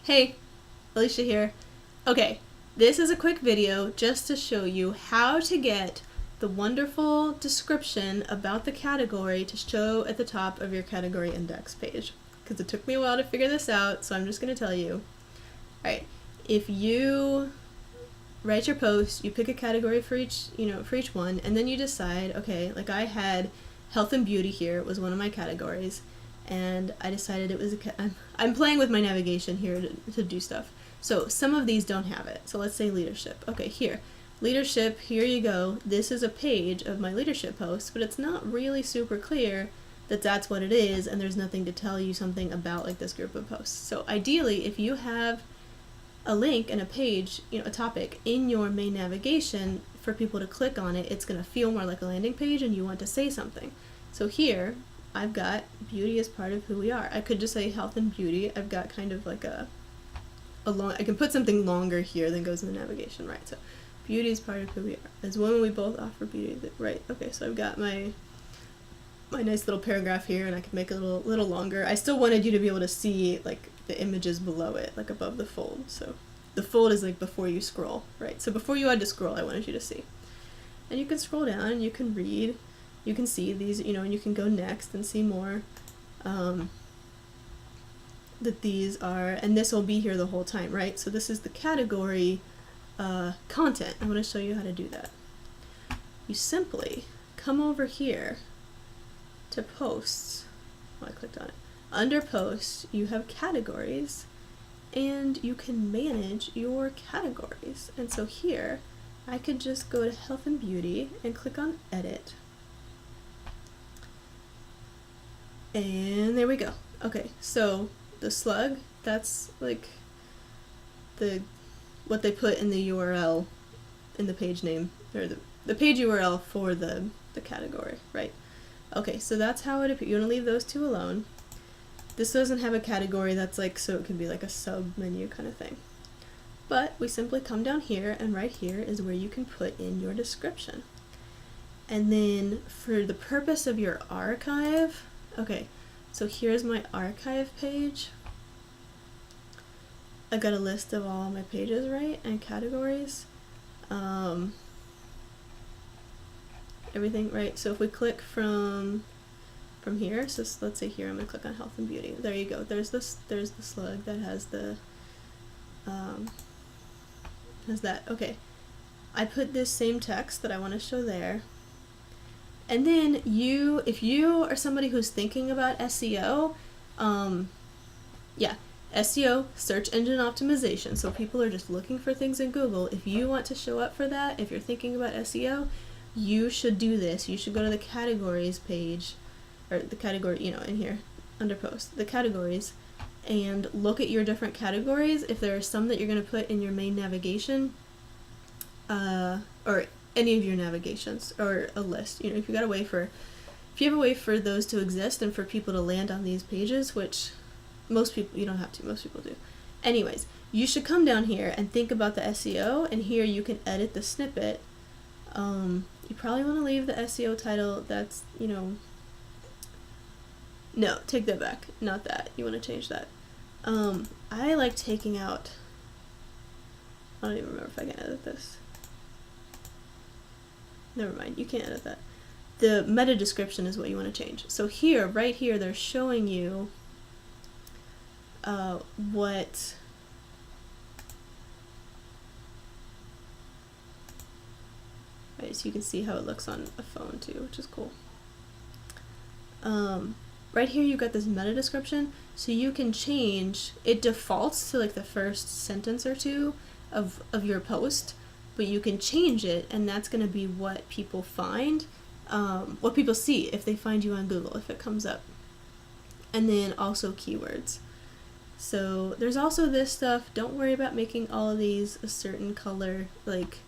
Hey, Alicia here. Okay, this is a quick video just to show you how to get the wonderful description about the category to show at the top of your category index page. Because it took me a while to figure this out, so I'm just going to tell you. Alright, if you write your post, you pick a category for each one, and then you decide, okay, like I had health and beauty here, it was one of my categories, and I decided it was I'm playing with my navigation here to do stuff. So some of these don't have it. So let's say leadership. Okay, here. Leadership, here you go. This is a page of my leadership post, but it's not really super clear that that's what it is, and there's nothing to tell you something about like this group of posts. So ideally, if you have a link and a page, a topic in your main navigation for people to click on it, it's going to feel more like a landing page and you want to say something. So here, I've got beauty as part of who we are. I could just say health and beauty. I've got kind of like a long, I can put something longer here than goes in the navigation, right? So beauty is part of who we are. As women, we both offer beauty, right? Okay, so I've got my nice little paragraph here, and I could make it a little longer. I still wanted you to be able to see like the images below it, like above the fold. So the fold is like before you scroll, right? So before you had to scroll, I wanted you to see. And you can scroll down and you can read. You can see these, and you can go next and see more that these are, and this will be here the whole time, right? So this is the category content. I'm going to show you how to do that. You simply come over here to posts. Oh, I clicked on it. Under posts, you have categories, and you can manage your categories. And so here, I could just go to health and beauty and click on edit. And there we go. Okay, so the slug, that's like what they put in the URL in the page name, or the page URL for the category, right? Okay, so that's how it appears. You want to leave those two alone. This doesn't have a category that's like, so it can be like a sub menu kind of thing. But we simply come down here, and right here is where you can put in your description. And then for the purpose of your archive, okay, so here's my archive page. I've got a list of all my pages, right, and categories. Everything, right? So if we click from here, so let's say here I'm gonna click on health and beauty. There you go. There's the slug that has the has that. Okay, I put this same text that I want to show there. And then if you are somebody who's thinking about SEO, SEO, search engine optimization. So people are just looking for things in Google. If you want to show up for that, if you're thinking about SEO, you should do this. You should go to the categories page, or the category, in here, under post, the categories, and look at your different categories. If there are some that you're going to put in your main navigation, or any of your navigations, or a list, if you have a way for those to exist and for people to land on these pages, which most people, you don't have to, most people do. Anyways, you should come down here and think about the SEO, and here you can edit the snippet. You probably want to leave the SEO title, that's, no, take that back, not that, you want to change that. I like taking out, I don't even remember if I can edit this. Never mind, you can't edit that. The meta description is what you want to change. So here, right here, they're showing you what right, so you can see how it looks on a phone too, which is cool. Right here you've got this meta description, so you can change, it defaults to like the first sentence or two of your post, but you can change it, and that's going to be what people find, what people see if they find you on Google, if it comes up. And then also keywords. So there's also this stuff. Don't worry about making all of these a certain color. Like,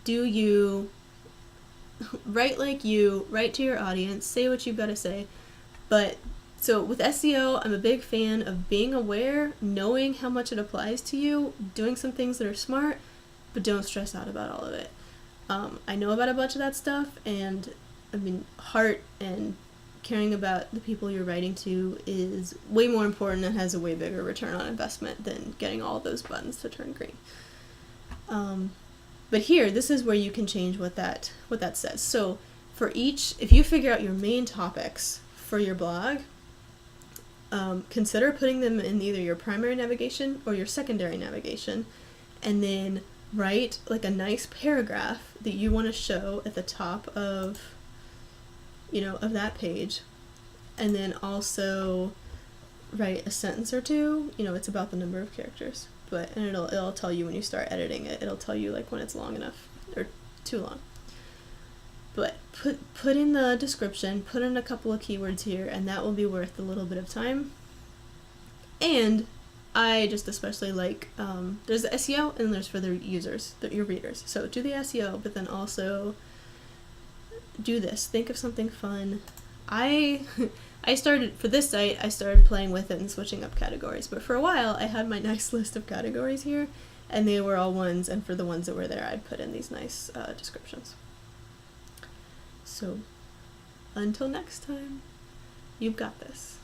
do you write like you, write to your audience, say what you've got to say. But so with SEO, I'm a big fan of being aware, knowing how much it applies to you, doing some things that are smart, but don't stress out about all of it. I know about a bunch of that stuff, and I mean, heart and caring about the people you're writing to is way more important and has a way bigger return on investment than getting all of those buttons to turn green. But here, this is where you can change what that says. So for each, if you figure out your main topics for your blog, consider putting them in either your primary navigation or your secondary navigation, and then write like a nice paragraph that you want to show at the top of, of that page, and then also write a sentence or two. It's about the number of characters, and it'll tell you when you start editing it. It'll tell you like when it's long enough or too long. But put in the description, put in a couple of keywords here, and that will be worth a little bit of time. And I just especially like, there's the SEO and there's for the users, your readers. So do the SEO, but then also do this. Think of something fun. I started, for this site, I started playing with it and switching up categories. But for a while, I had my nice list of categories here, and they were all ones, and for the ones that were there, I'd put in these nice descriptions. So, until next time, you've got this.